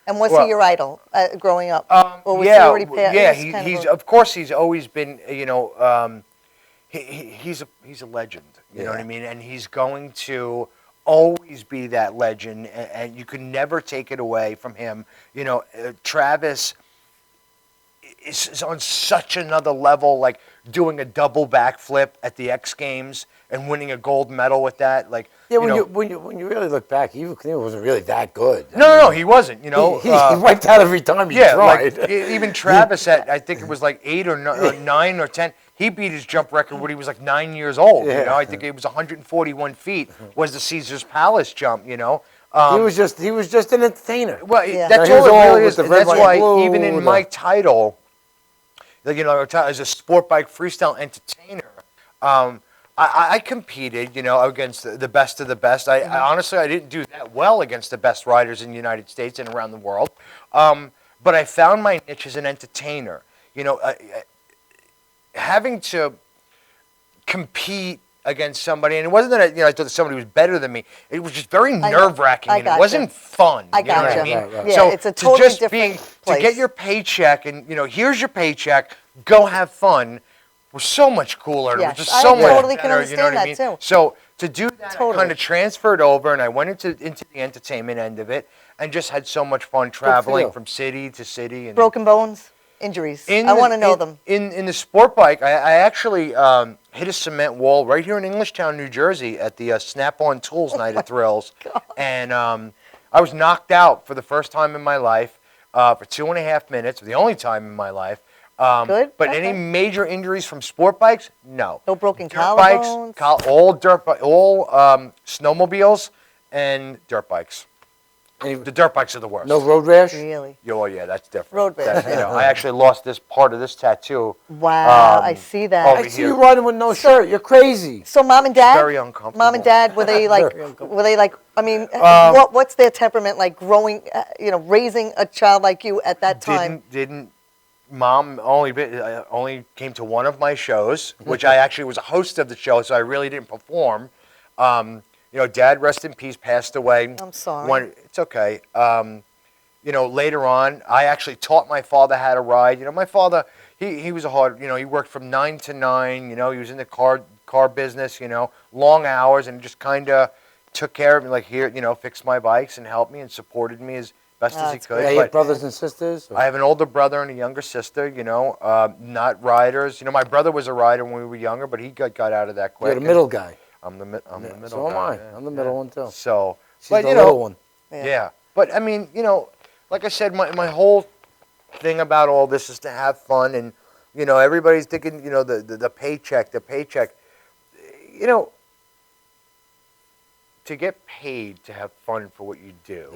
And was Well, he your idol growing up? Or was yeah, he already past? yeah. he was kind He's of of course he's always been. He's a legend. You know what I mean? And he's going to always be that legend, and you can never take it away from him. Travis is on such another level, like doing a double backflip at the X Games and winning a gold medal with that. Like, Yeah, when you really look back, Evel Knievel wasn't really that good. no, he wasn't. He wiped out every time he tried. Like even Travis at, I think it was like 8 or 9 or 10. He beat his jump record when he was like 9 years old. Yeah. I think it was 141 feet was the Caesar's Palace jump. He was just an entertainer. Well, Yeah. that's Now, he was all it all really with is, the and red, that's white, why and blue, even in with my the- title, as a sport bike freestyle entertainer, I competed, against the best of the best. I honestly, I didn't do that well against the best riders in the United States and around the world, but I found my niche as an entertainer. You know, having to compete against somebody, and it wasn't that I thought somebody was better than me. It was just very nerve-wracking, and it wasn't fun. I you know what I gotcha. mean? Right. Yeah, So it's a totally to different place. to get your paycheck, and here's your paycheck, go have fun, was so much cooler. And Yes, it was just so I much totally can better, you know what I understand mean? that, too. So to do that, Totally. I kind of transferred over, and I went into the entertainment end of it, and just had so much fun traveling you. from city to city. And Broken bones, injuries. I the- want to know them. In the sport bike, I actually hit a cement wall right here in Englishtown, New Jersey, at the Snap-on Tools Night at Thrills, and I was knocked out for the first time in my life for 2.5 minutes, the only time in my life. Good. But Okay. any major injuries from sport bikes? No. No broken Dirt bikes, collarbones. all snowmobiles and dirt bikes. The dirt bikes are the worst. No road rash? Really? Oh yeah, that's different. Road rash. I actually lost this part of this tattoo. Wow, I see that. over I see here. you riding with no shirt. You're crazy. So mom and dad, very uncomfortable. Mom and dad, were they like? Very uncomfortable. Were they like? I mean, what's their temperament like? Growing, raising a child like you at that time. Didn't Mom only came to one of my shows, which I actually was a host of the show, so I really didn't perform. Dad, rest in peace, passed away. I'm sorry. It's okay. Later on, I actually taught my father how to ride. My father, he was a hard, he worked from 9 to 9. He was in the car business. Long hours, and just kind of took care of me, like here, fixed my bikes and helped me and supported me as best as he that's could. Yeah, you have But brothers and sisters? I have an older brother and a younger sister. Not riders. My brother was a rider when we were younger, but he got out of that quick. You're the middle guy. I'm the middle. So am guy, I. yeah. I'm the middle one, too. So, She's but the little one. yeah. But I mean, like I said, my whole thing about all this is to have fun, and everybody's thinking, the paycheck. To get paid to have fun for what you do.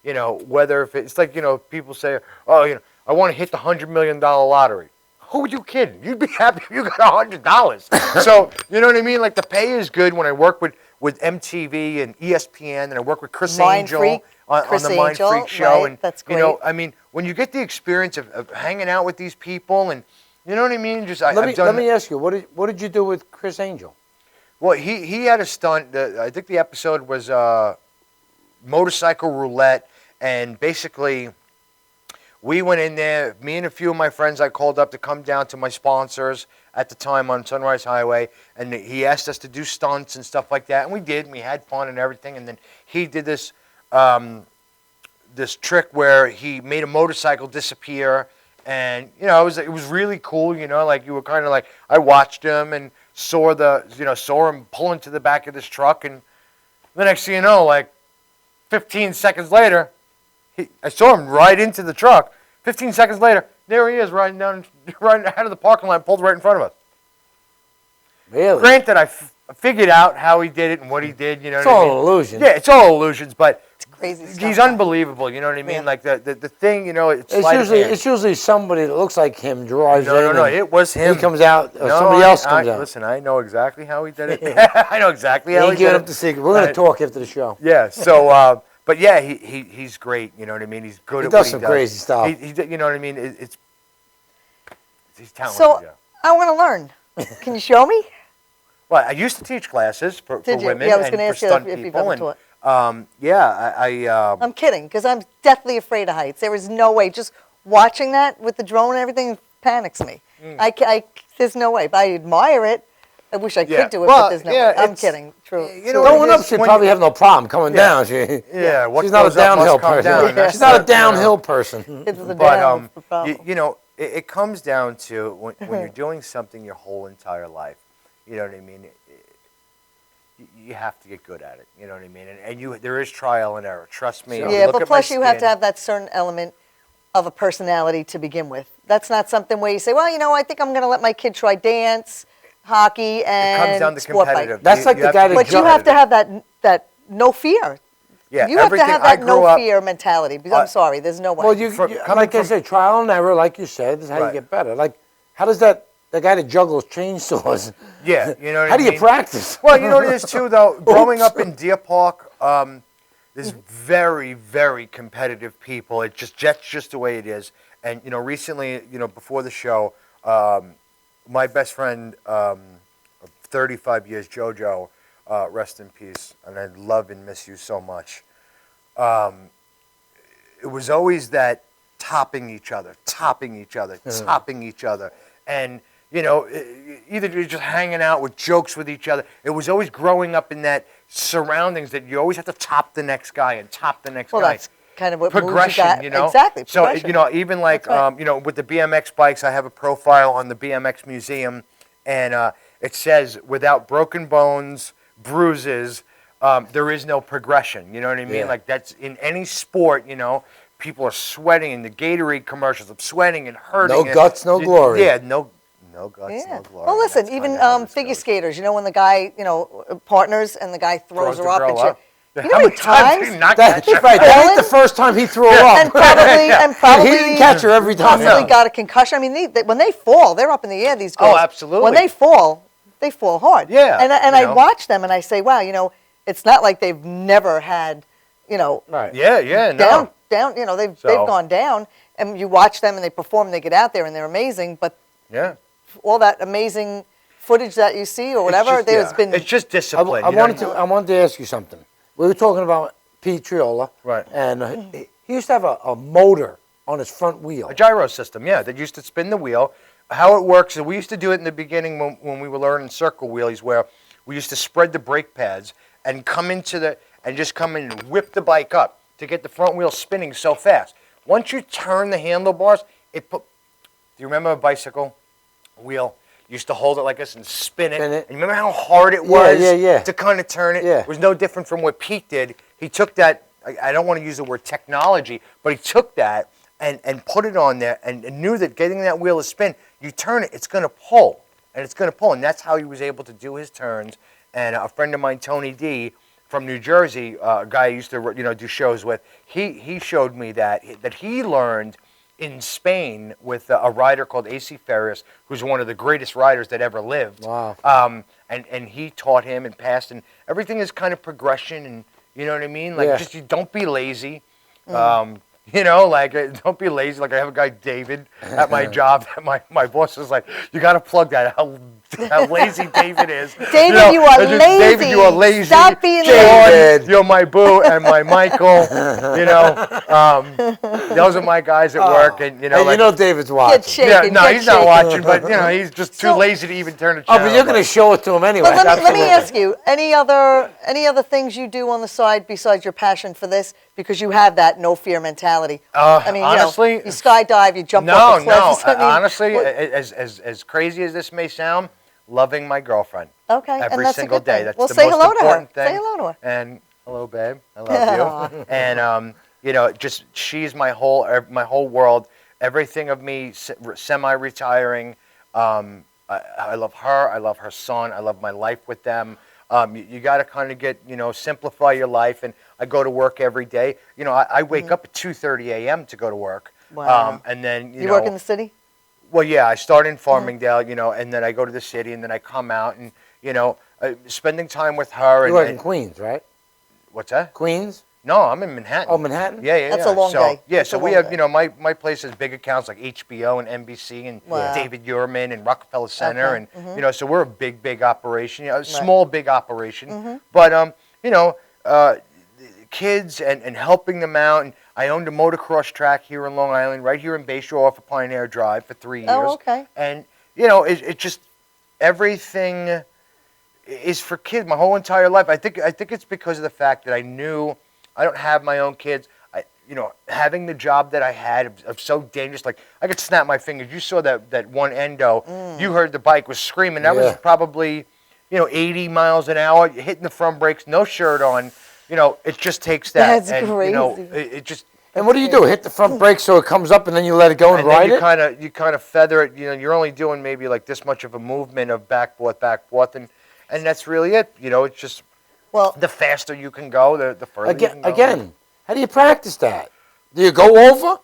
Yeah. Whether if it's like people say, oh, I want to hit the $100 million lottery. Who are you kidding? You'd be happy if you got $100. So, you know what I mean? Like, the pay is good when I work with MTV and ESPN, and I work with Chris Angel on the Mind Freak show. Right, and, that's great. I mean, when you get the experience of hanging out with these people, and, you know what I mean? Just Let me ask you, what did you do with Chris Angel? Well, he had a stunt. I think the episode was motorcycle roulette, and basically we went in there, me and a few of my friends I called up to come down to my sponsors at the time on Sunrise Highway, and he asked us to do stunts and stuff like that, and we did, and we had fun and everything, and then he did this this trick where he made a motorcycle disappear, and it was really cool, like you were kind of like, I watched him and saw him pull into the back of this truck, and the next thing you know, like 15 seconds later, I saw him ride into the truck. 15 seconds later, there he is riding out of the parking lot, pulled right in front of us. Really? Granted, I figured out how he did it and what he did. It's all illusion. Yeah, it's all illusions, but It's crazy stuff. he's unbelievable. You know what I mean? Yeah. Like the thing, it's It's sleight of hand. usually somebody that looks like him drives in. No, and it was him. He comes out, or No, somebody else comes out. Listen, I know exactly how he did it. I know exactly He how he ain't did giving it. up the secret. We're going to talk after the show. Yeah. So, but yeah, he's great. You know what I mean? He's good He at does what some he does. crazy stuff. You know what I mean? He's talented. So yeah. I want to learn. Can you show me? Well, I used to teach classes for Did you? women Yeah, I was and gonna for ask you stunt if you've people. ever And yeah, I'm kidding, because I'm deathly afraid of heights. There is no way. Just watching that with the drone and everything panics me. There's no way. But I admire it. I wish I Yeah. could do it, Well, but there's no yeah, way. I'm it's- kidding. True. you know, Going it up, is she'd when probably you- have no problem. Coming down, yeah. What she's not a goes up must downhill come person. down. That's She's not a the- downhill person. It's the But down, the problem. it comes down to when you're doing something your whole entire life. You know what I mean? You have to get good at it. You know what I mean? And there is trial and error. Trust me. Yeah, Look but at plus my you have to skin. have that certain element of a personality to begin with. That's not something where you say, well, I think I'm going to let my kid try dance, hockey, and It comes down to sport bike. competitive. That's like the have guy to that be But you have to competitive. have that no fear. Yeah, You have to everything- have I that grew no up- fear mentality. Because I'm sorry, there's no way. Well, coming like I say, trial and error, like you said, is how Right. you get better. Like, how does the guy that juggles chainsaws, Yeah, you know what how I do mean? you practice? Well, you know what it is too, though. Growing up in Deer Park, there's very, very competitive people. That's just the way it is. And recently, before the show, my best friend of 35 years, JoJo, rest in peace, and I love and miss you so much. It was always that topping each other, and either you're just hanging out with jokes with each other. It was always growing up in that surroundings that you always have to top the next guy and top the next guy. Well, that's kind of what moves you progression, got. you know. Exactly. So Progression. even like That's right. with the BMX bikes, I have a profile on the BMX museum, and it says, "Without broken bones, bruises, there is no progression." You know what I mean? Yeah. Like that's in any sport. People are sweating in the Gatorade commercials. I'm sweating and hurting. No guts, no glory. Yeah, no guts, Yeah. no glory. Well, listen, That's even kinda how this figure goes. skaters, when the guy, partners and the guy throws Throws her the up girl and shit. up. You know How how many many times did times? he knock that shit? Right, that ain't the Fallen? first time he threw her up. And probably He didn't catch her every time. Possibly No. got a concussion. I mean, when they fall, they're up in the air. These girls. Oh, absolutely. When they fall hard. Yeah, And you I know. watch them and I say, wow, it's not like they've never had, Right. Yeah, no. down. They've So- gone down, and you watch them and they perform. And they get out there and they're amazing. But Yeah. all that amazing footage that you see or whatever, just- there's yeah. been. It's just discipline. I you know? wanted to ask you something. We were talking about Pete Triola. Right. And he used to have a motor on his front wheel. A gyro system, yeah, that used to spin the wheel. How it works, and we used to do it in the beginning when we were learning circle wheelies, where we used to spread the brake pads and come in and whip the bike up to get the front wheel spinning so fast. Once you turn the handlebars, do you remember a bicycle wheel? You used to hold it like this and spin it. Spin it. And you remember how hard it was yeah. to kind of turn it? Yeah. It was no different from what Pete did. He took that, I don't want to use the word technology, but he took that and put it on there and knew that getting that wheel to spin, you turn it, it's going to pull. And it's going to pull. And that's how he was able to do his turns. And a friend of mine, Tony D, from New Jersey, a guy I used to do shows with, he showed me that he learned in Spain with a rider called AC Ferris, who's one of the greatest riders that ever lived. Wow. And he taught him and passed, and everything is kind of progression, and you know what I mean? Like, Yeah. just you don't be lazy. Don't be lazy. Like, I have a guy, David, at my job. My boss was like, you got to plug that, how lazy David is. David, you are David, you are lazy. Stop being David. You're my boo and my Michael. Those are my guys at work. And, Hey, David's watching. Get shaken. no, get he's not shaken. watching, but, he's just too lazy to even turn the Oh, channel. but you're going to show it to him anyway. But let me Absolutely. ask you, any other things you do on the side besides your passion for this? Because you have that no fear mentality. I mean, honestly, you skydive, you jump No, off a cliff. no. I mean, Honestly, what- as crazy as this may sound, loving my girlfriend. Okay, and Every that's a single good day. thing. That's Well, the say most hello to her. important thing. Say hello to her. And hello, babe. I love you. And just she's my whole world. Everything of me, semi-retiring. I love her. I love her son. I love my life with them. You got to kind of get, simplify your life. And I go to work every day. I wake up at 2:30 a.m. to go to work. Wow. And then, You work in the city? Well, yeah, I start in Farmingdale, and then I go to the city, and then I come out, and spending time with her. You work in and Queens, right? what's that? Queens? No, I'm in Manhattan. Oh, Manhattan? Yeah. That's a long so, day. Yeah, That's so a we long have, day. my place has big accounts like HBO and NBC and Wow. David Yurman and Rockefeller Center, Okay, and so we're a big operation, a Right. small big operation, but kids and helping them out. And I owned a motocross track here in Long Island, right here in Bayshore off of Pioneer Drive for 3 years. Oh, okay. And it just everything is for kids. My whole entire life. I think it's because of the fact that I knew I don't have my own kids. Having the job that I had of so dangerous, like I could snap my fingers. You saw that one endo. You heard the bike was screaming. That was Yeah. probably 80 miles an hour, hitting the front brakes, no shirt on. It just takes that. That's and, crazy. It just. And what do you do? Hit the front brake so it comes up and then you let it go and And ride then it? you kind of feather it. You're only doing maybe like this much of a movement of back forth, and that's really it. It's just Well, the faster you can go, the further you can go. Again, how do you practice that? Do you go over?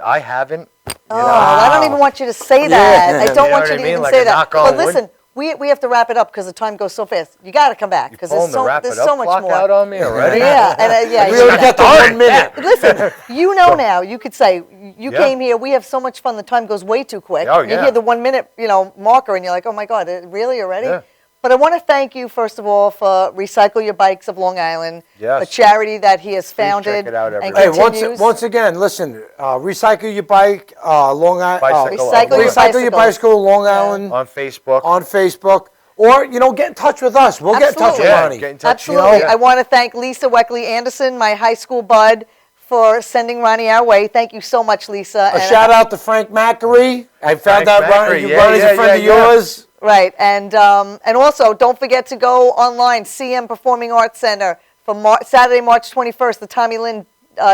I haven't. I don't even want you to say that. I don't You know want what you I to mean? even Like say a that. knock on But wood. listen, we have to wrap it up because the time goes so fast. You got to come back because there's so much Clock more. out on me already? Yeah, and yeah. We already got the 1 minute. Listen, you know now. You could say you Yeah. came here. We have so much fun. The time goes way too quick. Oh, You yeah. hear the 1 minute, marker, and you're like, oh my God, really already? Yeah. But I want to thank you first of all for Recycle Your Bikes of Long Island, Yes. a charity that he has founded check it out, and Hey, continues. once again, listen. Recycle your bike, Long Island. Bicycle. Recycle your bicycle, Long Island On Facebook. on Facebook, or get in touch with us. We'll get in touch with Absolutely. Ronnie. Get in touch. Absolutely. Yeah. I want to thank Lisa Weckley Anderson, my high school bud, for sending Ronnie our way. Thank you so much, Lisa. A shout out to Frank Macri. I found Frank out Macri, yeah, Ronnie's a yeah, friend yeah, of yeah. yours. Right, and also don't forget to go online, CM Performing Arts Center for Saturday, March 21st, the Tommy Lynn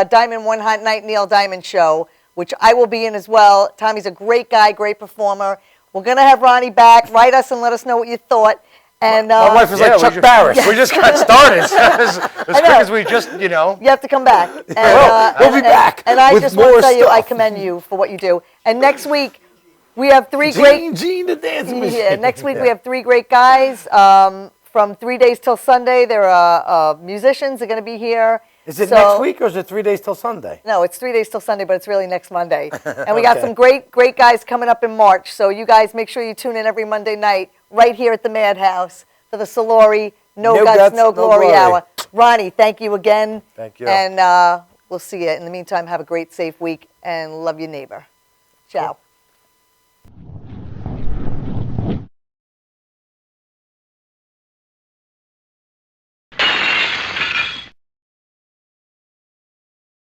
Diamond One Hot Night Neil Diamond Show, which I will be in as well. Tommy's a great guy, great performer. We're gonna have Ronnie back. Write us and let us know what you thought. And My wife is like Chuck Barris. We just got started. as quick as we just, you have to come back. And, We'll be back And I with just want to more tell you, I stuff. commend you for what you do. And next week, we have three great. Gene the dancing machine. Yeah, next week we have three great guys from 3 days till Sunday. They're musicians. They're going to be here. Is it So- next week or is it 3 days till Sunday? No, it's 3 days till Sunday, but it's really next Monday. And we got Okay. some great guys coming up in March. So you guys make sure you tune in every Monday night right here at the Madhouse for the Soluri No Guts, No Glory Hour. Ronnie, thank you again. Thank you. And we'll see you. In the meantime, have a great, safe week and love your neighbor. Ciao.